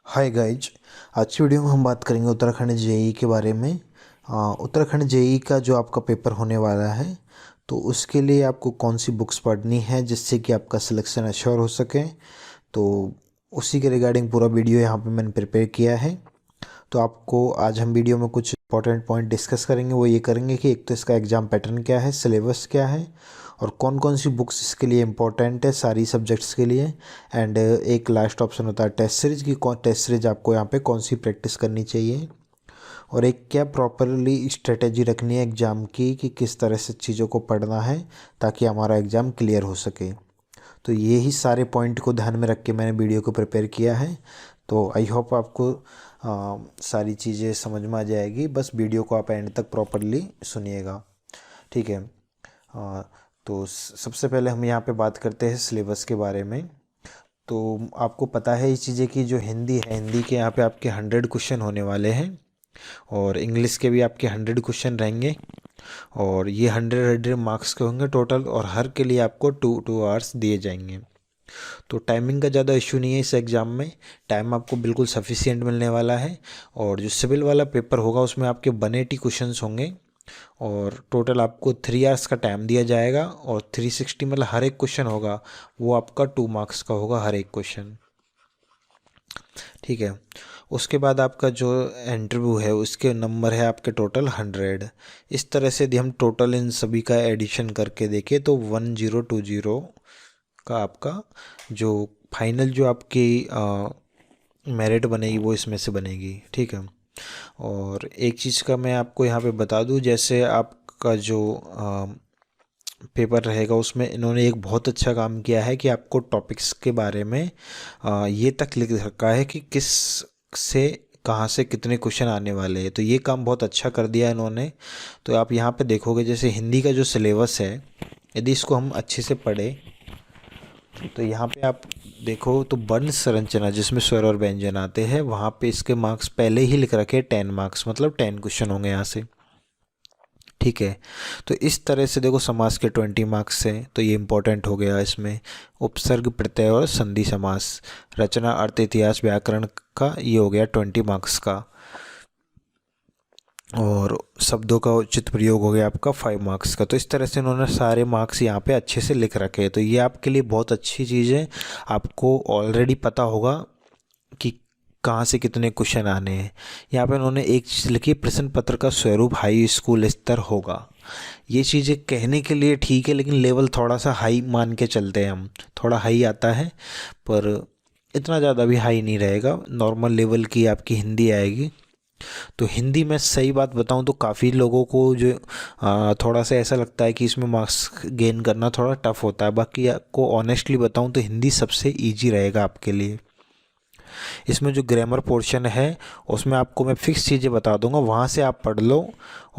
Hi guys. आज की video में हम बात करेंगे उत्तराखंड जेईई के बारे में। उत्तराखंड जेईई का जो आपका पेपर होने वाला है, तो उसके लिए आपको कौन सी बुक्स पढ़नी है जिससे कि आपका सिलेक्शन अश्योर हो सके। तो उसी के रिगार्डिंग पूरा वीडियो यहाँ पे मैंने प्रिपेयर किया है। तो आपको आज हम वीडियो में कुछ इंपॉर्टेंट पॉइंट डिस्कस करेंगे। वो ये करेंगे कि एक तो इसका एग्ज़ाम पैटर्न क्या है, सिलेबस क्या है, और कौन कौन सी बुक्स इसके लिए इम्पोर्टेंट है सारी सब्जेक्ट्स के लिए। एंड एक लास्ट ऑप्शन होता है टेस्ट सीरीज की, कौन टेस्ट सीरीज आपको यहाँ पे कौन सी प्रैक्टिस करनी चाहिए, और एक क्या प्रॉपरली स्ट्रेटेजी रखनी है एग्ज़ाम की कि किस तरह से चीज़ों को पढ़ना है ताकि हमारा एग्ज़ाम क्लियर हो सके। तो ये ही सारे पॉइंट को ध्यान में रख के मैंने वीडियो को प्रिपेयर किया है। तो आई होप आपको सारी चीज़ें समझ में आ जाएगी। बस वीडियो को आप एंड तक प्रॉपरली सुनिएगा, ठीक है। तो सबसे पहले हम यहाँ पे बात करते हैं सिलेबस के बारे में। तो आपको पता है ये चीज़ें कि जो हिंदी है, हिंदी के यहाँ पे आपके 100 क्वेश्चन होने वाले हैं, और इंग्लिश के भी आपके 100 क्वेश्चन रहेंगे, और ये 100 मार्क्स के होंगे टोटल, और हर के लिए आपको 2 आवर्स दिए जाएंगे। तो टाइमिंग का ज़्यादा इशू नहीं है इस एग्ज़ाम में, टाइम आपको बिल्कुल सफिशिएंट मिलने वाला है। और जो सिविल वाला पेपर होगा उसमें आपके 180 क्वेश्चंस होंगे, और टोटल आपको 3 आवर्स का टाइम दिया जाएगा, और 360 मतलब हर एक क्वेश्चन होगा वो आपका 2 मार्क्स का होगा हर एक क्वेश्चन, ठीक है। उसके बाद आपका जो इंटरव्यू है उसके नंबर है आपके टोटल 100। इस तरह से यदि हम टोटल इन सभी का एडिशन करके देखें तो 1020 का आपका जो फाइनल जो आपकी मेरिट बनेगी वो इसमें से बनेगी, ठीक है। और एक चीज़ का मैं आपको यहाँ पे बता दूँ, जैसे आपका जो पेपर रहेगा उसमें इन्होंने एक बहुत अच्छा काम किया है कि आपको टॉपिक्स के बारे में ये तक लिख रखा है कि किस से कहाँ से कितने क्वेश्चन आने वाले हैं। तो ये काम बहुत अच्छा कर दिया इन्होंने। तो आप यहाँ पे देखोगे जैसे हिंदी का जो सिलेबस है, यदि इसको हम अच्छे से पढ़े तो यहाँ पे आप देखो तो वर्ण संरचना जिसमें स्वर और व्यंजन आते हैं वहाँ पे इसके मार्क्स पहले ही लिख रखे 10 मार्क्स, मतलब 10 क्वेश्चन होंगे यहाँ से, ठीक है। तो इस तरह से देखो समास के 20 मार्क्स हैं, तो ये इंपॉर्टेंट हो गया। इसमें उपसर्ग प्रत्यय और संधि समास, रचना अर्थ इतिहास व्याकरण का ये हो गया 20 मार्क्स का, और शब्दों का उचित प्रयोग हो गया आपका 5 मार्क्स का। तो इस तरह से इन्होंने सारे मार्क्स यहाँ पे अच्छे से लिख रखे हैं। तो ये आपके लिए बहुत अच्छी चीज़ है, आपको ऑलरेडी पता होगा कि कहाँ से कितने क्वेश्चन आने हैं। यहाँ पे उन्होंने एक चीज़ लिखी, प्रश्न पत्र का स्वरूप हाई स्कूल स्तर होगा। ये चीज़ें कहने के लिए ठीक है, लेकिन लेवल थोड़ा सा हाई मान के चलते हैं हम, थोड़ा हाई आता है पर इतना ज़्यादा भी हाई नहीं रहेगा, नॉर्मल लेवल की आपकी हिंदी आएगी। तो हिंदी में सही बात बताऊं तो काफ़ी लोगों को जो थोड़ा सा ऐसा लगता है कि इसमें मार्क्स गेन करना थोड़ा टफ होता है। बाकी आपको ऑनेस्टली बताऊं तो हिंदी सबसे इजी रहेगा आपके लिए। इसमें जो ग्रामर पोर्शन है उसमें आपको मैं फिक्स चीज़ें बता दूंगा, वहाँ से आप पढ़ लो,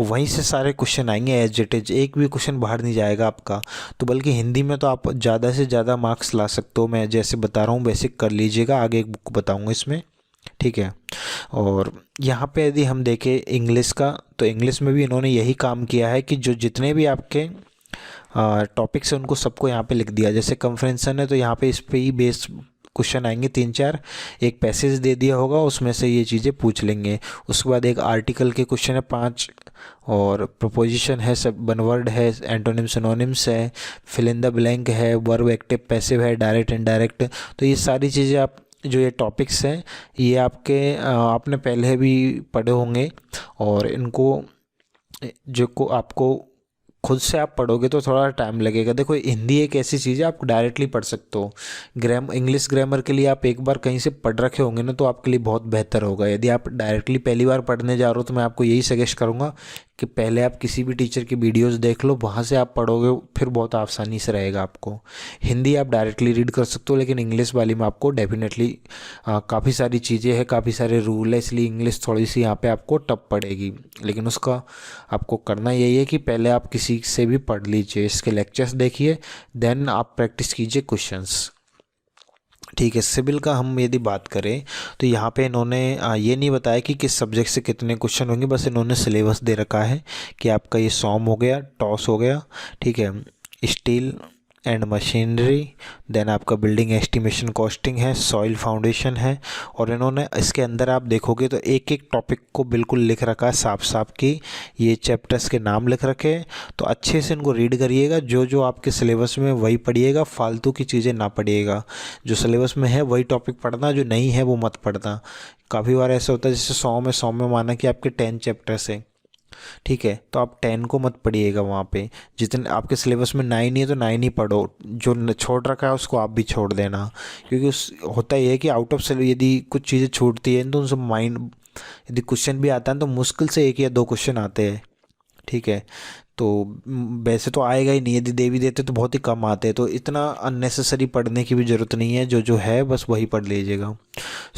वहीं से सारे क्वेश्चन आएंगे एज इट इज, एक भी क्वेश्चन बाहर नहीं जाएगा आपका। तो बल्कि हिंदी में तो आप ज़्यादा से ज़्यादा मार्क्स ला सकते हो। मैं जैसे बता रहा हूँ बेसिक कर लीजिएगा, आगे एक बुक बताऊँगा इसमें, ठीक है। और यहाँ पे यदि हम देखें इंग्लिश का, तो इंग्लिश में भी इन्होंने यही काम किया है कि जो जितने भी आपके टॉपिक्स हैं उनको सबको यहाँ पे लिख दिया। जैसे कंफ्रेंसन है तो यहाँ पे इस पे ही बेस क्वेश्चन आएंगे 3-4, एक पैसेज दे दिया होगा उसमें से ये चीज़ें पूछ लेंगे। उसके बाद एक आर्टिकल के क्वेश्चन है 5, और प्रपोजिशन है, सब वन वर्ड है, एंटोनिम सिनोनिम्स है, फिल इन द ब्लैंक है, वर्ब एक्टिव पैसिव है, डायरेक्ट इनडायरेक्ट। तो ये सारी चीज़ें आप जो ये टॉपिक्स हैं ये आपके आपने पहले भी पढ़े होंगे, और इनको जो को आपको खुद से आप पढ़ोगे तो थोड़ा टाइम लगेगा। देखो हिंदी एक ऐसी चीज़ है आप डायरेक्टली पढ़ सकते हो। इंग्लिश ग्रामर के लिए आप एक बार कहीं से पढ़ रखे होंगे ना तो आपके लिए बहुत बेहतर होगा। यदि आप डायरेक्टली पहली बार पढ़ने जा रहे हो तो मैं आपको यही सजेस्ट करूँगा कि पहले आप किसी भी टीचर की वीडियोस देख लो, वहाँ से आप पढ़ोगे, फिर बहुत आसानी से रहेगा आपको। हिंदी आप डायरेक्टली रीड कर सकते हो, लेकिन इंग्लिश वाली में आपको डेफिनेटली काफ़ी सारी चीज़ें हैं, काफ़ी सारे रूल है, इसलिए इंग्लिश थोड़ी सी यहाँ पे आपको टफ पड़ेगी। लेकिन उसका आपको करना यही है कि पहले आप किसी से भी पढ़ लीजिए, इसके लेक्चर्स देखिए, देन आप प्रैक्टिस कीजिए क्वेश्चंस, ठीक है। सिविल का हम यदि बात करें तो यहाँ पे इन्होंने ये नहीं बताया कि किस सब्जेक्ट से कितने क्वेश्चन होंगे, बस इन्होंने सिलेबस दे रखा है कि आपका ये सॉम हो गया, टॉस हो गया, ठीक है, स्टील, एंड मशीनरी, देन आपका बिल्डिंग एस्टिमेशन कॉस्टिंग है, सॉइल फाउंडेशन है। और इन्होंने इसके अंदर आप देखोगे तो एक एक टॉपिक को बिल्कुल लिख रखा है साफ साफ कि ये चैप्टर्स के नाम लिख रखे हैं। तो अच्छे से इनको रीड करिएगा, जो जो आपके सिलेबस में वही पढ़िएगा, फालतू की चीज़ें ना पढ़िएगा। जो सिलेबस में है वही टॉपिक पढ़ना, जो नहीं है वो मत पढ़ना। काफ़ी बार ऐसा होता है जैसे 100 में माना कि आपके 10 चैप्टर्स हैं, ठीक है, तो आप 10 को मत पढ़िएगा वहाँ पे। जितने आपके सिलेबस में 9 ही है तो 9 ही पढ़ो, जो छोड़ रखा है उसको आप भी छोड़ देना। क्योंकि उस होता ये है कि आउट ऑफ सिलेबस यदि कुछ चीज़ें छूटती हैं तो उनसे माइंड, यदि क्वेश्चन भी आता है तो मुश्किल से 1 या 2 क्वेश्चन आते हैं, ठीक है। तो वैसे तो आएगा ही नहीं, यदि दे भी देते तो बहुत ही कम आते हैं। तो इतना अननेसेसरी पढ़ने की भी ज़रूरत नहीं है, जो जो है बस वही पढ़ लीजिएगा।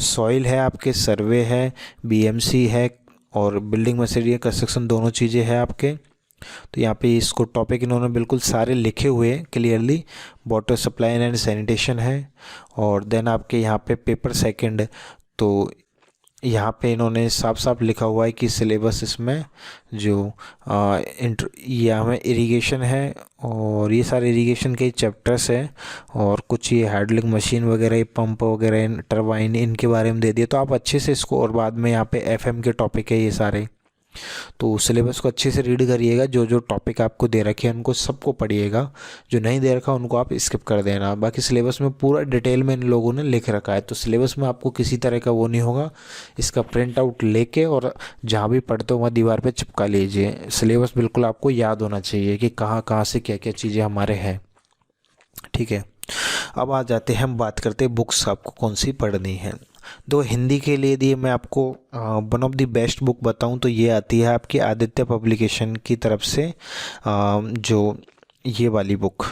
सॉइल है आपके, सर्वे है, बीएमसी है, और बिल्डिंग मटेरियल कंस्ट्रक्शन दोनों चीज़ें हैं आपके। तो यहाँ पे इसको टॉपिक इन्होंने बिल्कुल सारे लिखे हुए हैं clearly. Water supply and sanitation है। और देन आपके यहाँ पे पेपर सेकंड, तो यहाँ पे इन्होंने साफ साफ लिखा हुआ है कि सिलेबस इसमें जो यहाँ में इरिगेशन है, और ये सारे इरिगेशन के चैप्टर्स हैं। और कुछ ये हैंडलिंग मशीन वगैरह, ये पंप वगैरह, टरबाइन, इनके बारे में दे दिया। तो आप अच्छे से इसको, और बाद में यहाँ पे एफएम के टॉपिक है ये सारे। तो सिलेबस को अच्छे से रीड करिएगा, जो जो टॉपिक आपको दे रखे हैं उनको सबको पढ़िएगा, जो नहीं दे रखा उनको आप स्किप कर देना। बाकी सिलेबस में पूरा डिटेल में इन लोगों ने लिख रखा है, तो सिलेबस में आपको किसी तरह का वो नहीं होगा। इसका प्रिंट आउट लेके और जहाँ भी पढ़ते हो वहाँ दीवार पे चिपका लीजिए। सिलेबस बिल्कुल आपको याद होना चाहिए कि कहाँ कहाँ से क्या क्या चीज़ें हमारे हैं, ठीक है। अब आ जाते हैं, हम बात करते हैं बुक्स आपको कौन सी पढ़नी है। दो हिंदी के लिए दिए, मैं आपको one of the best book बताऊं तो ये आती है आपकी आदित्य पब्लिकेशन की तरफ से। जो ये वाली बुक,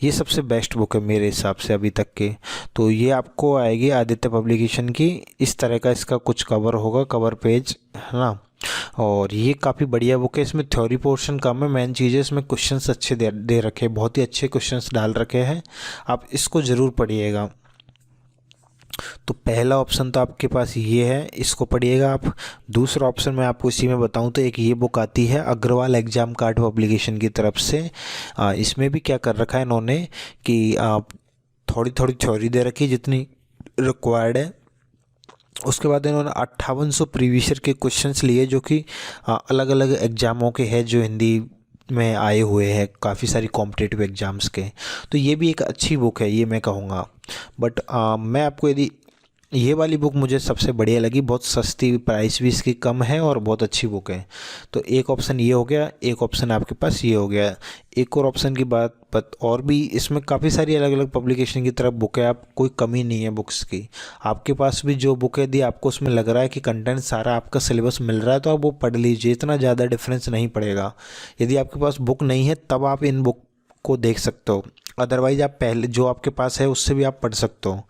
ये सबसे बेस्ट बुक है मेरे हिसाब से अभी तक के। तो ये आपको आएगी आदित्य पब्लिकेशन की, इस तरह का इसका कुछ कवर होगा, कवर पेज है ना। और ये काफ़ी बढ़िया बुक है, इसमें थ्योरी पोर्शन कम है, मेन चीज़ है इसमें क्वेश्चंस अच्छे दे रखे हैं, बहुत ही अच्छे क्वेश्चंस डाल रखे हैं। आप इसको ज़रूर पढ़िएगा। तो पहला ऑप्शन तो आपके पास ये है, इसको पढ़िएगा आप। दूसरा ऑप्शन मैं आपको इसी में बताऊं तो एक ये बुक आती है अग्रवाल एग्जाम कार्ड पब्लिकेशन की तरफ से। इसमें भी क्या कर रखा है इन्होंने कि थोड़ी थोड़ी थ्योरी दे रखी है जितनी रिक्वायर्ड है। उसके बाद इन्होंने 5800 प्रीवियस ईयर के क्वेश्चंस लिए, जो कि अलग अलग एग्ज़ामों के हैं, जो हिंदी में आए हुए हैं, काफ़ी सारी कॉम्पिटिटिव एग्ज़ाम्स के। तो ये भी एक अच्छी बुक है, ये मैं कहूँगा। बट मैं आपको, यदि ये वाली बुक मुझे सबसे बढ़िया लगी, बहुत सस्ती, प्राइस भी इसकी कम है और बहुत अच्छी बुक है। तो एक ऑप्शन ये हो गया, एक ऑप्शन आपके पास ये हो गया। एक और ऑप्शन की बात और भी, इसमें काफ़ी सारी अलग अलग पब्लिकेशन की तरफ बुक है, आप कोई कमी नहीं है बुक्स की। आपके पास भी जो बुक है यदि आपको उसमें लग रहा है कि कंटेंट सारा आपका सिलेबस मिल रहा है तो आप वो पढ़ लीजिए, इतना ज़्यादा डिफरेंस नहीं पड़ेगा। यदि आपके पास बुक नहीं है तब आप इन बुक को देख सकते हो, अदरवाइज आप पहले जो आपके पास है उससे भी आप पढ़ सकते हो।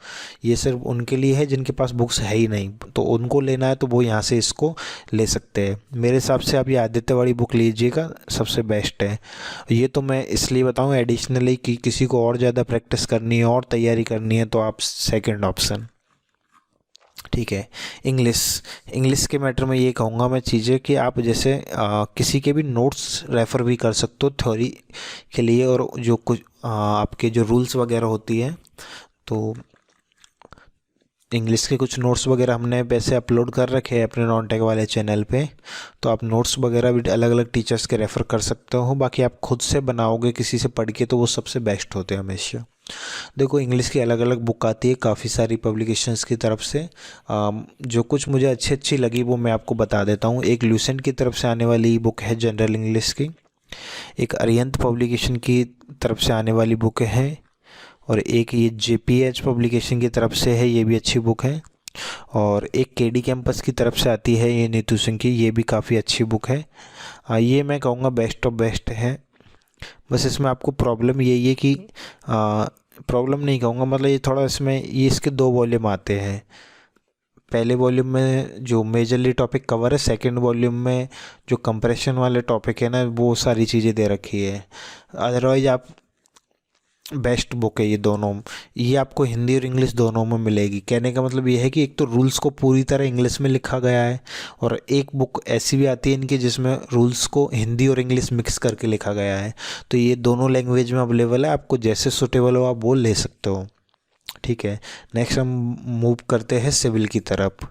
ये सिर्फ उनके लिए है जिनके पास बुक्स है ही नहीं, तो उनको लेना है तो वो यहाँ से इसको ले सकते हैं। मेरे हिसाब से आप ये आदित्य वाली बुक लीजिएगा, सबसे बेस्ट है। ये तो मैं इसलिए बताऊँ एडिशनली कि किसी को और ज़्यादा प्रैक्टिस करनी है और तैयारी करनी है तो आप सेकेंड ऑप्शन, ठीक है। इंग्लिश के मैटर में ये कहूँगा मैं चीज़ें कि आप जैसे किसी के भी नोट्स रेफ़र भी कर सकते हो थ्योरी के लिए, और जो कुछ आपके जो रूल्स वगैरह होती है, तो इंग्लिश के कुछ नोट्स वगैरह हमने वैसे अपलोड कर रखे हैं अपने नॉन टेक वाले चैनल पे। तो आप नोट्स वगैरह भी अलग अलग टीचर्स के रेफ़र कर सकते हो। बाकी आप खुद से बनाओगे किसी से पढ़ के तो वो सबसे बेस्ट होते हैं हमेशा। देखो इंग्लिश की अलग अलग बुक आती है काफ़ी सारी पब्लिकेशंस की तरफ से। जो कुछ मुझे अच्छी लगी वो मैं आपको बता देता हूँ। एक लूसेंट की तरफ से आने वाली बुक है जनरल इंग्लिश की, एक अरिहंत पब्लिकेशन की तरफ से आने वाली बुक है, और एक ये JPH पब्लिकेशन की तरफ से है, ये भी अच्छी बुक है। और एक KD कैंपस की तरफ से आती है ये नीतू सिंह की, ये भी काफ़ी अच्छी बुक है। ये मैं कहूँगा बेस्ट ऑफ बेस्ट है। बस इसमें आपको प्रॉब्लम यही है कि प्रॉब्लम नहीं कहूँगा, मतलब ये थोड़ा इसमें, ये इसके 2 वॉल्यूम आते हैं। पहले वॉल्यूम में जो मेजरली टॉपिक कवर है, सेकंड वॉल्यूम में जो कंप्रेशन वाले टॉपिक है ना, वो सारी चीज़ें दे रखी है। अदरवाइज आप बेस्ट बुक है ये दोनों। ये आपको हिंदी और इंग्लिश दोनों में मिलेगी। कहने का मतलब ये है कि एक तो रूल्स को पूरी तरह इंग्लिश में लिखा गया है, और एक बुक ऐसी भी आती है इनकी जिसमें रूल्स को हिंदी और इंग्लिश मिक्स करके लिखा गया है। तो ये दोनों लैंग्वेज में अवेलेबल है, आपको जैसे सूटेबल हो आप वो ले सकते हो। ठीक है, नेक्स्ट हम मूव करते हैं सिविल की तरफ।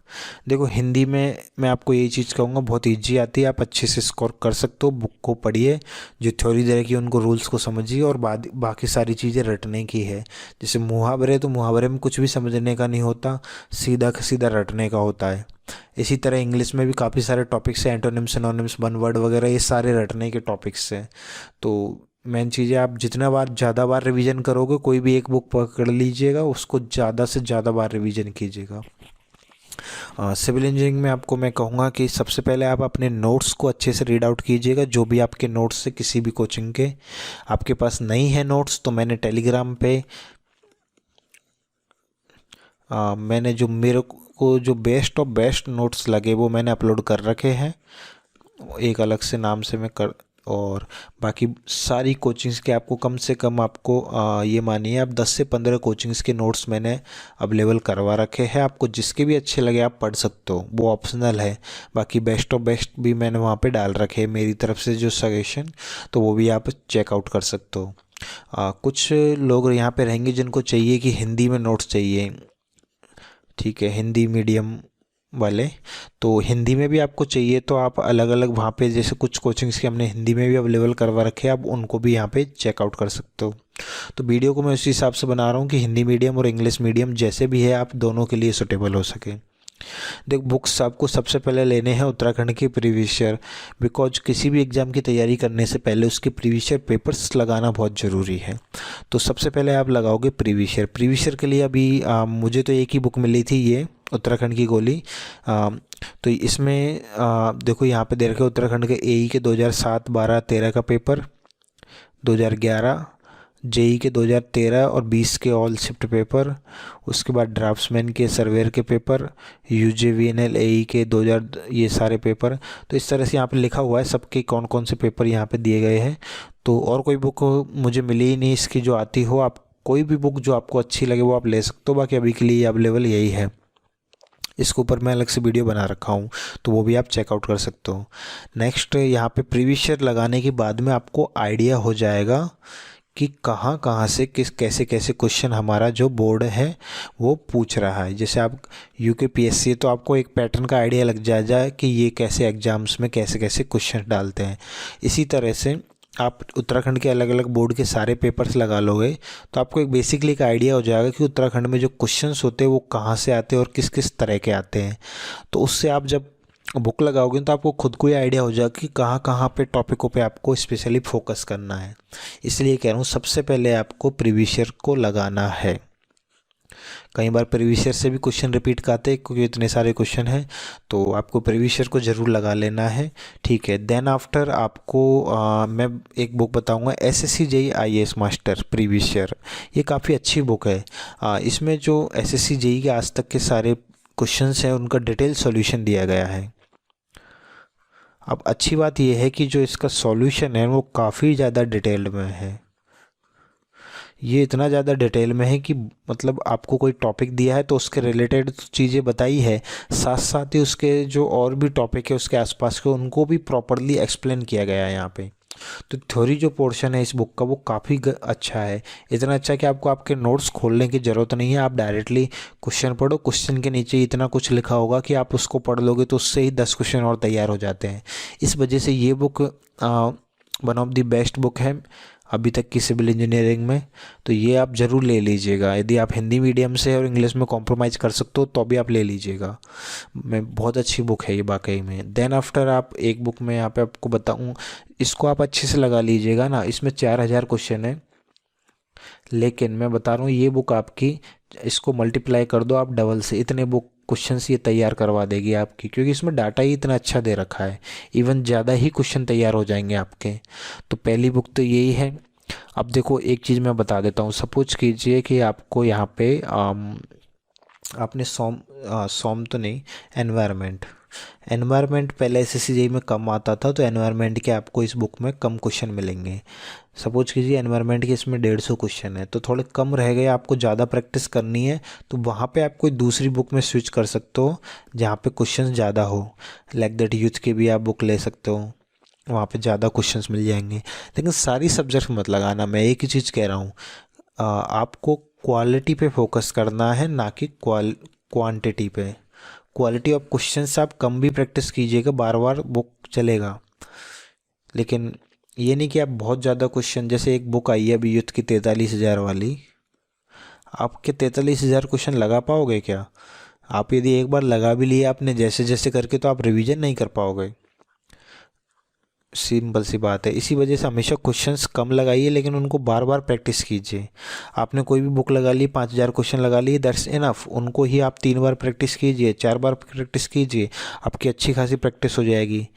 देखो हिंदी में मैं आपको यही चीज़ कहूँगा, बहुत इजी आती है, आप अच्छे से स्कोर कर सकते हो। बुक को पढ़िए, जो थ्योरी दे रखी है उनको रूल्स को समझिए, और बाद बाकी सारी चीज़ें रटने की है। जैसे मुहावरे, तो मुहावरे में कुछ भी समझने का नहीं होता, सीधा सीधा रटने का होता है। इसी तरह इंग्लिश में भी काफ़ी सारे टॉपिक्स हैं, एंटोनिम्स, सिनोनिम्स, वन वर्ड वगैरह, ये सारे रटने के टॉपिक्स हैं। तो मेन चीज़ है, आप जितना बार ज़्यादा बार रिवीजन करोगे, कोई भी एक बुक पकड़ लीजिएगा, उसको ज़्यादा से ज़्यादा बार रिवीजन कीजिएगा। सिविल इंजीनियरिंग में आपको मैं कहूँगा कि सबसे पहले आप अपने नोट्स को अच्छे से रीड आउट कीजिएगा, जो भी आपके नोट्स से किसी भी कोचिंग के आपके पास नहीं है नोट्स, तो मैंने टेलीग्राम पे मैंने जो मेरे को जो बेस्ट ऑफ बेस्ट नोट्स लगे वो मैंने अपलोड कर रखे हैं, एक अलग से नाम से मैं कर। और बाकी सारी कोचिंग्स के आपको कम से कम आपको ये मानिए आप 10 से 15 कोचिंग्स के नोट्स मैंने अवेलेबल करवा रखे हैं। आपको जिसके भी अच्छे लगे आप पढ़ सकते हो, वो ऑप्शनल है। बाकी बेस्ट ऑफ बेस्ट भी मैंने वहाँ पे डाल रखे हैं मेरी तरफ से जो सजेशन, तो वो भी आप चेकआउट कर सकते हो। कुछ लोग यहाँ पे रहेंगे जिनको चाहिए कि हिंदी में नोट्स चाहिए, ठीक है, हिंदी मीडियम वाले, तो हिंदी में भी आपको चाहिए तो आप अलग अलग वहाँ पे, जैसे कुछ कोचिंग्स के हमने हिंदी में भी अवेलेबल करवा रखे हैं, आप उनको भी यहाँ पे चेकआउट कर सकते हो। तो वीडियो को मैं उसी हिसाब से बना रहा हूँ कि हिंदी मीडियम और इंग्लिश मीडियम जैसे भी है आप दोनों के लिए सूटेबल हो सके। देख बुक्स आपको सबसे पहले लेने हैं उत्तराखंड के प्रीवियस ईयर, बिकॉज किसी भी एग्ज़ाम की तैयारी करने से पहले उसके प्रीवियस ईयर पेपर्स लगाना बहुत ज़रूरी है। तो सबसे पहले आप लगाओगे प्रीवियस ईयर। प्रीवियस ईयर के लिए अभी मुझे तो एक ही बुक मिली थी, ये उत्तराखंड की गोली। तो इसमें देखो यहाँ पे दे रखे उत्तराखंड के एई के 2007, 12, 13 का पेपर, 2011 जेई के 2013 और 20 के ऑल शिफ्ट पेपर, उसके बाद ड्राफ्ट्समैन के सर्वेयर के पेपर, यूजेवीएनएल एई के 2000, ये सारे पेपर। तो इस तरह से यहाँ पे लिखा हुआ है सबके कौन कौन से पेपर यहाँ पे दिए गए हैं। तो और कोई बुक मुझे मिली ही नहीं इसकी जो आती हो, आप कोई भी बुक जो आपको अच्छी लगे वो आप ले सकते हो। बाकी अभी के लिए अवेलेबल यही है, इसके ऊपर मैं अलग से वीडियो बना रखा हूँ, तो वो भी आप चेकआउट कर सकते हो। नेक्स्ट यहाँ पे प्रीवियस ईयर लगाने के बाद में आपको आइडिया हो जाएगा कि कहाँ कहाँ से किस कैसे कैसे क्वेश्चन हमारा जो बोर्ड है वो पूछ रहा है। जैसे आप यूकेपीएससी, तो आपको एक पैटर्न का आइडिया लग जाए कि ये कैसे एग्ज़ाम्स में कैसे कैसे क्वेश्चन डालते हैं। इसी तरह से आप उत्तराखंड के अलग अलग बोर्ड के सारे पेपर्स लगा लोगे तो आपको एक बेसिकली एक आइडिया हो जाएगा कि उत्तराखंड में जो क्वेश्चंस होते हैं वो कहाँ से आते हैं और किस किस तरह के आते हैं। तो उससे आप जब बुक लगाओगे तो आपको खुद को ही आइडिया हो जाएगा कि कहाँ कहाँ पे टॉपिकों पे आपको स्पेशली फोकस करना है। इसलिए कह रहा हूँ सबसे पहले आपको प्रीवियस ईयर को लगाना है। कई बार प्रीवियस ईयर से भी क्वेश्चन रिपीट करते हैं क्योंकि इतने सारे क्वेश्चन हैं, तो आपको प्रीवियस ईयर को ज़रूर लगा लेना है। ठीक है, देन आफ्टर आपको मैं एक बुक बताऊंगा, SSC JEE IAS master previous year. ये काफ़ी अच्छी बुक है। इसमें जो एसएससी जेईई के आज तक के सारे क्वेश्चंस हैं उनका डिटेल सॉल्यूशन दिया गया है। अब अच्छी बात यह है कि जो इसका सॉल्यूशन है वो काफ़ी ज़्यादा डिटेल्ड में है। ये इतना ज़्यादा डिटेल में है कि मतलब आपको कोई टॉपिक दिया है तो उसके रिलेटेड चीज़ें बताई है, साथ साथ ही उसके जो और भी टॉपिक है उसके आसपास के उनको भी प्रॉपरली एक्सप्लेन किया गया है यहाँ पे। तो थ्योरी जो पोर्शन है इस बुक का वो काफ़ी अच्छा है, इतना अच्छा कि आपको आपके नोट्स खोलने की ज़रूरत नहीं है। आप डायरेक्टली क्वेश्चन पढ़ो, क्वेश्चन के नीचे इतना कुछ लिखा होगा कि आप उसको पढ़ लोगे तो उससे ही 10 क्वेश्चन और तैयार हो जाते हैं। इस वजह से ये book one of the best book है अभी तक की सिविल इंजीनियरिंग में। तो ये आप ज़रूर ले लीजिएगा। यदि आप हिंदी मीडियम से और इंग्लिश में कॉम्प्रोमाइज़ कर सकते हो तो भी आप ले लीजिएगा। मैं बहुत अच्छी बुक है ये वाकई में। देन आफ्टर आप एक बुक में यहाँ पे आपको बताऊँ, इसको आप अच्छे से लगा लीजिएगा ना। इसमें 4000 क्वेश्चन है, लेकिन मैं बता रहा हूँ ये बुक आपकी, इसको मल्टीप्लाई कर दो आप डबल से, इतने बुक क्वेश्चंस ये तैयार करवा देगी आपकी, क्योंकि इसमें डाटा ही इतना अच्छा दे रखा है। इवन ज़्यादा ही क्वेश्चन तैयार हो जाएंगे आपके। तो पहली बुक तो यही है। अब देखो एक चीज़ मैं बता देता हूँ। सपोज कीजिए कि आपको यहाँ पे आपने सोम तो नहीं, एनवायरनमेंट, एनवायरनमेंट पहले एसएससी में कम आता था, तो एनवायरनमेंट के आपको इस बुक में कम क्वेश्चन मिलेंगे। सपोज कीजिए एनवायरनमेंट के इसमें 150 क्वेश्चन है, तो थोड़े कम रह गए, आपको ज़्यादा प्रैक्टिस करनी है तो वहाँ पे आप कोई दूसरी बुक में स्विच कर सकते हो जहाँ पे क्वेश्चन ज़्यादा हो। लाइक दैट यूथ की भी आप बुक ले सकते हो, वहाँ पे ज़्यादा क्वेश्चंस मिल जाएंगे। लेकिन सारी सब्जेक्ट मत लगाना, मैं एक ही चीज़ कह रहा हूँ, आपको क्वालिटी पे फोकस करना है, ना कि क्वांटिटी पे। क्वालिटी ऑफ क्वेश्चंस आप कम भी प्रैक्टिस कीजिएगा, बार बार बुक चलेगा, लेकिन ये नहीं कि आप बहुत ज़्यादा क्वेश्चन, जैसे एक बुक आई है अभी यूथ की 43,000 वाली, आपके 43,000 क्वेश्चन लगा पाओगे क्या? आप यदि एक बार लगा भी लिए आपने जैसे जैसे करके, तो आप रिवीजन नहीं कर पाओगे। सिंपल सी बात है। इसी वजह से हमेशा क्वेश्चंस कम लगाइए, लेकिन उनको बार बार प्रैक्टिस कीजिए। आपने कोई भी बुक लगा ली, 5,000 क्वेश्चन लगा लिए, दैट्स इनफ। उनको ही आप 3 बार प्रैक्टिस कीजिए, 4 बार प्रैक्टिस कीजिए, आपकी अच्छी खासी प्रैक्टिस हो जाएगी।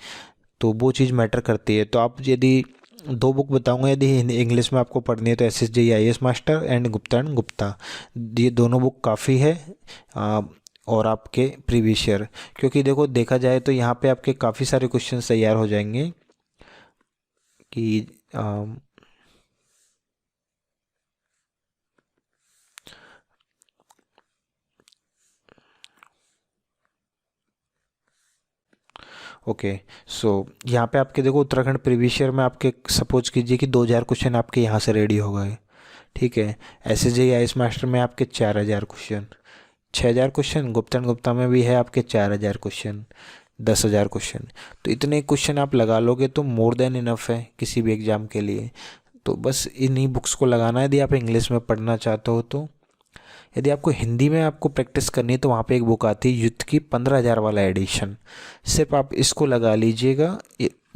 तो वो चीज़ मैटर करती है। तो आप यदि 2 बुक बताऊंगा यदि इंग्लिश में आपको पढ़नी है, तो SSJ IAS master and Gupta, ये दोनों बुक काफ़ी है। और आपके प्रीवियस ईयर, क्योंकि देखो देखा जाए तो यहाँ पे आपके काफ़ी सारे क्वेश्चन तैयार हो जाएंगे कि ओके। सो यहाँ पे आपके देखो उत्तराखंड प्रीवियस ईयर में आपके सपोज कीजिए कि 2,000 क्वेश्चन आपके यहाँ से रेडी हो गए, ठीक है। SSJ IAS मास्टर में आपके 4,000 क्वेश्चन, 6,000 क्वेश्चन, गुप्ता में भी है आपके 4,000 क्वेश्चन, 10,000 क्वेश्चन। तो इतने क्वेश्चन आप लगा लोगे तो मोर देन इनफ है किसी भी एग्ज़ाम के लिए। तो बस इन्हीं बुक्स को लगाना है यदि आप इंग्लिश में पढ़ना चाहते हो। तो यदि आपको हिंदी में आपको प्रैक्टिस करनी है, तो वहाँ पे एक बुक आती है युद्ध की 15,000 वाला एडिशन, सिर्फ आप इसको लगा लीजिएगा।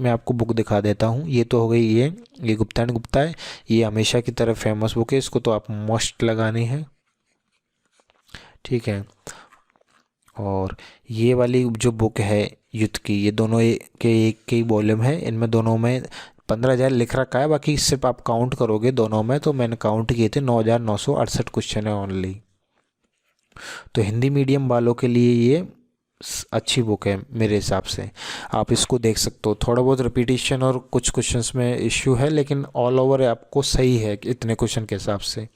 मैं आपको बुक दिखा देता हूँ। ये तो हो गई, ये गुप्ता है, ये हमेशा की तरह फेमस बुक है, इसको तो आप मस्ट लगानी है, ठीक है। और ये वाली जो बुक है युद्ध की, ये दोनों एक ही वॉल्यूम है, इनमें दोनों में 15,000 लिख रखा है, बाकी सिर्फ आप काउंट करोगे दोनों में, तो मैंने काउंट किए थे 9,968 क्वेश्चन है ओनली। तो हिंदी मीडियम वालों के लिए ये अच्छी बुक है मेरे हिसाब से, आप इसको देख सकते हो। थोड़ा बहुत रिपीटिशन और कुछ क्वेश्चंस में इश्यू है, लेकिन ऑल ओवर आपको सही है इतने क्वेश्चन के हिसाब से।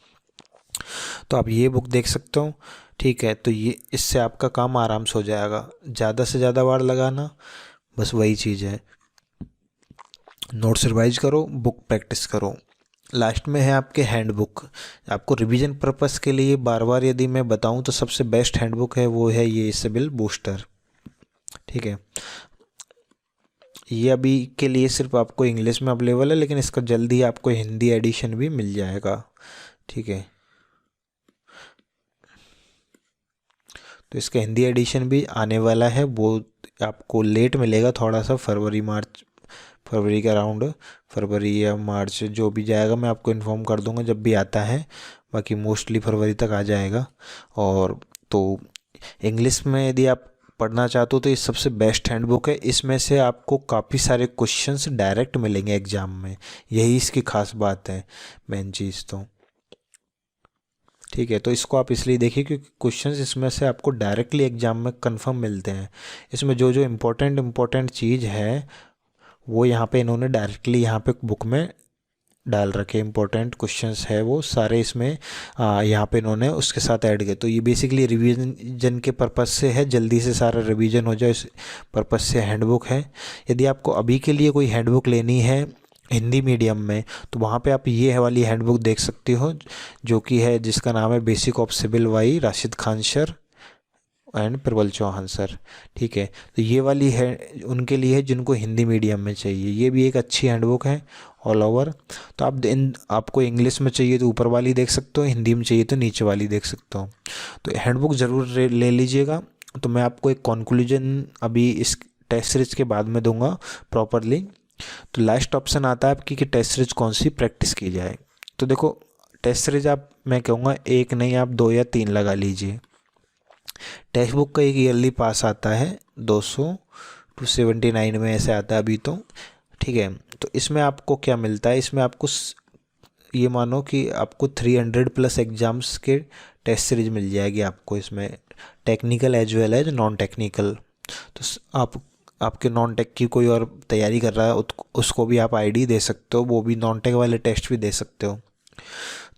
तो आप ये बुक देख सकते हो, ठीक है। तो ये इससे आपका काम आराम से हो जाएगा, ज़्यादा से ज़्यादा बार लगाना, बस वही चीज़ है। नोट्स रिवाइज करो, बुक प्रैक्टिस करो। लास्ट में है आपके हैंडबुक, आपको रिवीजन पर्पस के लिए बार बार यदि मैं बताऊं तो सबसे बेस्ट हैंडबुक है वो है ये सिविल बूस्टर, ठीक है। ये अभी के लिए सिर्फ आपको इंग्लिश में अवेलेबल है, लेकिन इसका जल्दी आपको हिंदी एडिशन भी मिल जाएगा, ठीक है। तो इसका हिंदी एडिशन भी आने वाला है, वो आपको लेट मिलेगा थोड़ा सा, फरवरी के अराउंड, फरवरी या मार्च जो भी जाएगा मैं आपको इन्फॉर्म कर दूंगा जब भी आता है, बाकी मोस्टली फरवरी तक आ जाएगा। और तो इंग्लिश में यदि आप पढ़ना चाहते हो तो ये सबसे बेस्ट हैंडबुक है। इसमें से आपको काफ़ी सारे क्वेश्चंस डायरेक्ट मिलेंगे एग्ज़ाम में, यही इसकी खास बात है, मेन चीज़ तो, ठीक है। तो इसको आप इसलिए देखिए क्योंकि क्वेश्चंस इसमें से आपको डायरेक्टली एग्जाम में कंफर्म मिलते हैं। इसमें जो जो इम्पोर्टेंट चीज़ है वो यहाँ पे इन्होंने डायरेक्टली यहाँ पे बुक में डाल रखे, इंपॉर्टेंट क्वेश्चंस है वो सारे इसमें यहाँ पे इन्होंने उसके साथ ऐड किए। तो ये बेसिकली रिवीजन के पर्पज़ से है, जल्दी से सारा रिवीजन हो जाए इस पर्पज़ से हैंडबुक है। यदि आपको अभी के लिए कोई हैंडबुक लेनी है हिंदी मीडियम में, तो वहाँ पे आप ये वाली हैंडबुक देख सकते हो, जो कि है जिसका नाम है basic of civil why, Rashid Khan sir and Prabal Chauhan sir, ठीक है। तो ये वाली है उनके लिए है जिनको हिंदी मीडियम में चाहिए, ये भी एक अच्छी हैंडबुक है ऑल ओवर। तो आप आपको इंग्लिश में चाहिए तो ऊपर वाली देख सकते हो, हिंदी में चाहिए तो नीचे वाली देख सकते हो। तो हैंडबुक ज़रूर ले लीजिएगा। तो मैं आपको एक कंक्लूजन अभी इस टेस्ट सीरीज के बाद में दूंगा प्रॉपरली। तो लास्ट ऑप्शन आता है आपकी कि टेस्ट सीरीज कौन सी प्रैक्टिस की जाए। तो देखो टेस्ट सीरीज आप, मैं कहूँगा एक नहीं आप 2 या 3 लगा लीजिए। टेक्स्ट बुक का एक ईयरली पास आता है 200 टू 79 में ऐसे आता है अभी तो, ठीक है। तो इसमें आपको क्या मिलता है, इसमें आपको ये मानो कि आपको 300 प्लस एग्जाम्स के टेस्ट सीरीज मिल जाएगी आपको इसमें, technical as well as non technical. तो आप आपके नॉन टेक की कोई और तैयारी कर रहा है उसको भी आप आईडी दे सकते हो, वो भी नॉन टेक वाले टेस्ट भी दे सकते हो।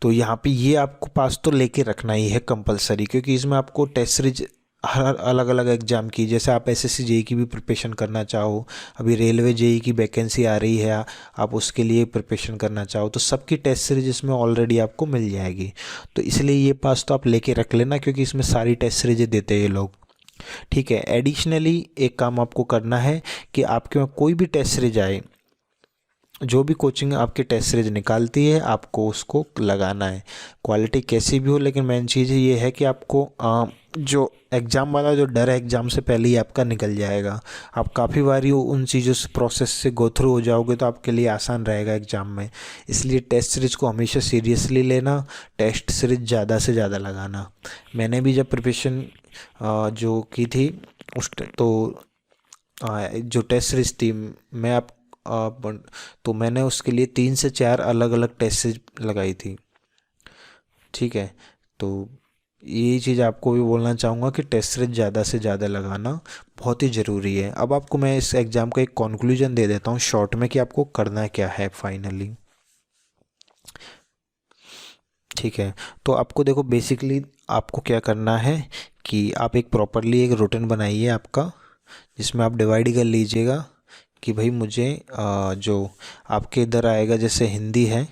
तो यहाँ पे ये आपको पास तो लेके रखना ही है कंपलसरी, क्योंकि इसमें आपको टेस्ट सीरीज हर अलग अलग एग्ज़ाम की, जैसे आप एसएससी जेई की भी प्रिपरेशन करना चाहो, अभी रेलवे जेई की वैकेंसी आ रही है, आप उसके लिए प्रिपरेशन करना चाहो, तो सबकी टेस्ट सीरीज इसमें ऑलरेडी आपको मिल जाएगी। तो इसलिए ये पास तो आप लेके रख लेना, क्योंकि इसमें सारी टेस्ट सीरीजें देते हैं ये लोग। ठीक है, एडिशनली एक काम आपको करना है कि आपके में कोई भी टेस्ट सीरीज आए, जो भी कोचिंग आपकी टेस्ट सीरीज निकालती है, आपको उसको लगाना है, क्वालिटी कैसी भी हो। लेकिन मेन चीज़ ये है कि आपको जो एग्ज़ाम वाला जो डर है एग्ज़ाम से पहले ही आपका निकल जाएगा। आप काफ़ी बारी उन चीज़ों से प्रोसेस से गो थ्रू हो जाओगे तो आपके लिए आसान रहेगा एग्ज़ाम में। इसलिए टेस्ट सीरीज को हमेशा सीरियसली लेना, टेस्ट सीरीज ज़्यादा से ज़्यादा लगाना। मैंने भी जब प्रिपरेशन जो की थी तो जो टेस्ट सीरीज थी मैं तो मैंने उसके लिए 3 से 4 अलग अलग टेस्ट सीरीज लगाई थी। ठीक है, तो ये चीज़ आपको भी बोलना चाहूँगा कि टेस्ट सीरीज ज़्यादा से ज़्यादा लगाना बहुत ही ज़रूरी है। अब आपको मैं इस एग्ज़ाम का एक कंक्लूजन दे देता हूँ शॉर्ट में कि आपको करना क्या है फाइनली। ठीक है, तो आपको देखो बेसिकली आपको क्या करना है कि आप एक प्रॉपरली एक रूटीन बनाइए आपका, जिसमें आप डिवाइड कर लीजिएगा कि भाई मुझे जो आपके इधर आएगा, जैसे हिंदी है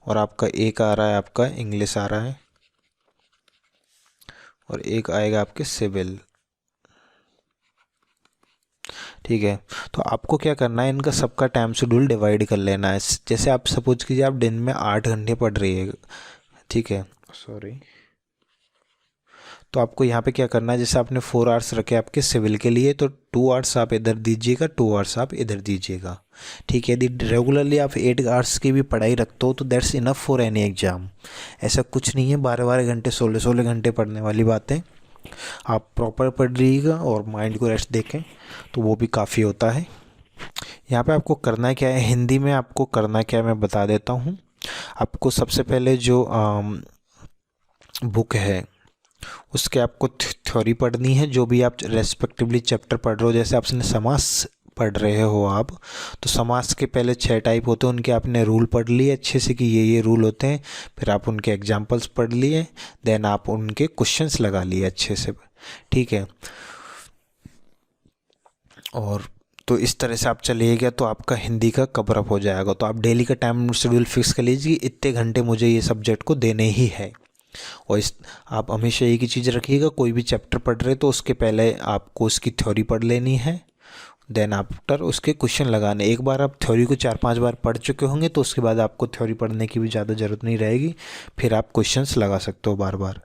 और आपका एक आ रहा है, आपका इंग्लिश आ रहा है, और एक आएगा आपके सिविल। ठीक है, तो आपको क्या करना है, इनका सबका टाइम शेड्यूल डिवाइड कर लेना है। जैसे आप सपोज कीजिए आप दिन में 8 घंटे पढ़ रही है, ठीक है, सॉरी, तो आपको यहाँ पे क्या करना है, जैसे आपने 4 आवर्स रखे आपके सिविल के लिए, तो 2 आवर्स आप इधर दीजिएगा, 2 आवर्स आप इधर दीजिएगा। ठीक है, यदि रेगुलरली आप 8 आवर्स की भी पढ़ाई रखते हो तो that's enough for any exam. ऐसा कुछ नहीं है 12-12 घंटे 16-16 घंटे पढ़ने वाली बातें। आप प्रॉपर पढ़ रहिएगा और माइंड को रेस्ट देखें तो वो भी काफ़ी होता है। यहाँ पे आपको करना क्या है, हिंदी में आपको करना क्या है मैं बता देता हूँ। आपको सबसे पहले जो बुक है उसके आपको थ्योरी पढ़नी है, जो भी आप रेस्पेक्टिवली चैप्टर पढ़ रहे हो। जैसे आपने समास पढ़ रहे हो आप, तो समास के पहले 6 टाइप होते हैं, उनके आपने रूल पढ़ लिए अच्छे से कि ये रूल होते हैं, फिर आप उनके एग्जांपल्स पढ़ लिए, देन आप उनके क्वेश्चंस लगा लिए अच्छे से। ठीक है, और तो इस तरह से आप चलिएगा तो आपका हिंदी का कवर अप हो जाएगा। तो आप डेली का टाइम शेड्यूल फिक्स कर लीजिए, इतने घंटे मुझे ये सब्जेक्ट को देने ही है। और आप हमेशा एक ही चीज़ रखिएगा, कोई भी चैप्टर पढ़ रहे तो उसके पहले आपको उसकी थ्योरी पढ़ लेनी है, देन आफ्टर उसके क्वेश्चन लगाने। एक बार आप थ्योरी को 4-5 बार पढ़ चुके होंगे तो उसके बाद आपको थ्योरी पढ़ने की भी ज़्यादा ज़रूरत नहीं रहेगी, फिर आप क्वेश्चंस लगा सकते हो बार बार।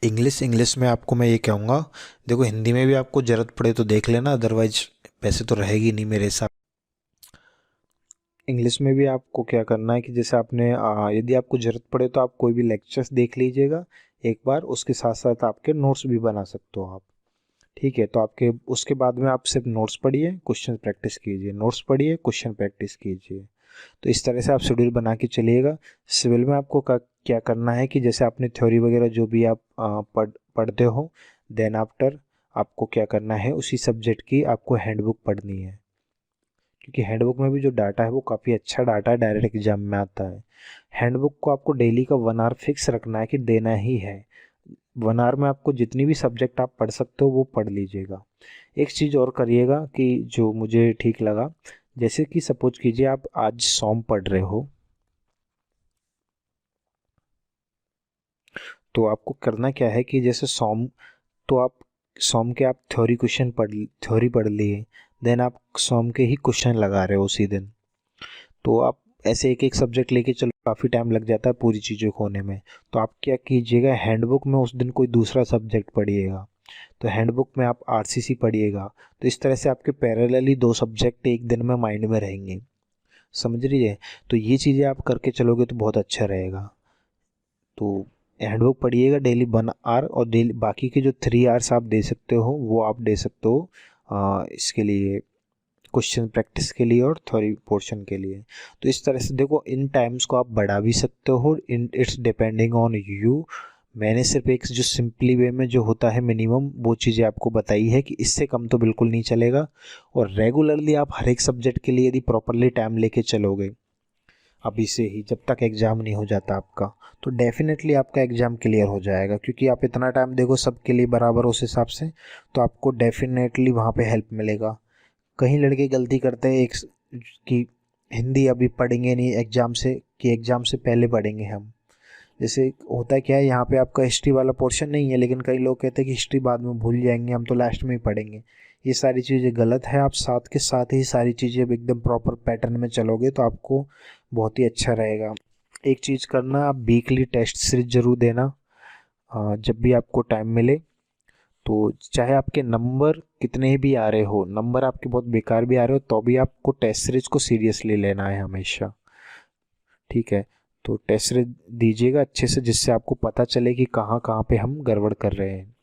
इंग्लिश में आपको मैं ये कहूँगा, देखो हिंदी में भी आपको ज़रूरत पड़े तो देख लेना, अदरवाइज वैसे तो रहेगी नहीं मेरे हिसाब। इंग्लिश में भी आपको क्या करना है कि जैसे आपने यदि आपको ज़रूरत पड़े तो आप कोई भी लेक्चर्स देख लीजिएगा एक बार, उसके साथ साथ आपके नोट्स भी बना सकते हो आप। ठीक है, तो आपके उसके बाद में आप सिर्फ नोट्स पढ़िए, क्वेश्चन प्रैक्टिस कीजिए, नोट्स पढ़िए, क्वेश्चन प्रैक्टिस कीजिए। तो इस तरह से आप शेड्यूल बना के चलिएगा। सिविल में आपको क्या करना है कि जैसे आपने थ्योरी वगैरह जो भी आप पढ़ते हो, देन आफ्टर आपको क्या करना है, उसी सब्जेक्ट की आपको हैंडबुक पढ़नी है, क्योंकि हैंडबुक में भी जो डाटा है वो काफ़ी अच्छा डाटा है, डायरेक्ट एग्जाम में आता है। हैंडबुक को आपको डेली का 1 आवर फिक्स रखना है कि देना ही है। 1 आवर में आपको जितनी भी सब्जेक्ट आप पढ़ सकते हो वो पढ़ लीजिएगा। एक चीज़ और करिएगा कि जो मुझे ठीक लगा, जैसे कि सपोज कीजिए आप आज सॉम पढ़ रहे हो, तो आपको करना क्या है कि जैसे सॉम, तो आप सॉम के आप थ्योरी पढ़ लिए, देन आप सॉम के ही क्वेश्चन लगा रहे हो उसी दिन। तो आप ऐसे एक एक सब्जेक्ट लेके चलो, काफ़ी टाइम लग जाता है पूरी चीज़ों को होने में। तो आप क्या कीजिएगा, हैंडबुक में उस दिन कोई दूसरा सब्जेक्ट पढ़िएगा, तो हैंडबुक में आप आरसीसी पढ़िएगा। तो इस तरह से आपके पैरेलली 2 सब्जेक्ट एक दिन में माइंड में रहेंगे, समझ लीजिए। तो ये चीज़ें आप करके चलोगे तो बहुत अच्छा रहेगा। तो हैंडबुक पढ़िएगा डेली 1 आवर, और डेली बाकी के जो 3 आवर्स आप दे सकते हो वो आप दे सकते हो इसके लिए, क्वेश्चन प्रैक्टिस के लिए और थ्योरी पोर्शन के लिए। तो इस तरह से देखो इन टाइम्स को आप बढ़ा भी सकते हो, in its depending on you. मैंने सिर्फ एक जो सिंपली वे में जो होता है मिनिमम वो चीज़ें आपको बताई है कि इससे कम तो बिल्कुल नहीं चलेगा। और रेगुलरली आप हर एक सब्जेक्ट के लिए यदि प्रॉपरली टाइम लेके चलोगे अभी से ही, जब तक एग्ज़ाम नहीं हो जाता आपका, तो डेफिनेटली आपका एग्ज़ाम क्लियर हो जाएगा। क्योंकि आप इतना टाइम देखो सबके लिए बराबर उस हिसाब से, तो आपको डेफिनेटली वहाँ पे हेल्प मिलेगा। कहीं लड़के गलती करते हैं एक कि हिंदी अभी पढ़ेंगे नहीं एग्ज़ाम से, कि एग्ज़ाम से पहले पढ़ेंगे हम। जैसे होता क्या है, यहाँ पे आपका हिस्ट्री वाला पोर्शन नहीं है, लेकिन कई लोग कहते हैं कि हिस्ट्री बाद में भूल जाएंगे, हम तो लास्ट में ही पढ़ेंगे। ये सारी चीज़ें गलत है। आप साथ के साथ ही सारी चीज़ें एकदम प्रॉपर पैटर्न में चलोगे तो आपको बहुत ही अच्छा रहेगा। एक चीज़ करना, आप वीकली टेस्ट सीरीज ज़रूर देना जब भी आपको टाइम मिले। तो चाहे आपके नंबर कितने भी आ रहे हो, नंबर आपके बहुत बेकार भी आ रहे हो, तो भी आपको टेस्ट सीरीज को सीरियसली लेना है हमेशा। ठीक है, तो टेस्ट दीजिएगा अच्छे से, जिससे आपको पता चले कि कहाँ कहाँ पे हम गड़बड़ कर रहे हैं।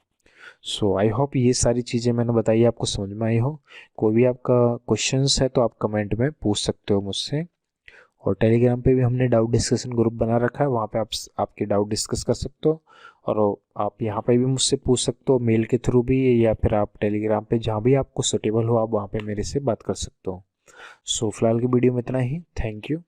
सो आई होप ये सारी चीज़ें मैंने बताई आपको समझ में आई हो। कोई भी आपका क्वेश्चंस है तो आप कमेंट में पूछ सकते हो मुझसे। और टेलीग्राम पे भी हमने डाउट डिस्कशन ग्रुप बना रखा है, वहाँ पे आप आपके डाउट डिस्कस कर सकते हो। और आप यहाँ पे भी मुझसे पूछ सकते हो मेल के थ्रू भी, या फिर आप टेलीग्राम पे जहाँ भी आपको सुटेबल हो आप वहाँ पे मेरे से बात कर सकते हो। सो फिलहाल की वीडियो में इतना ही। Thank you.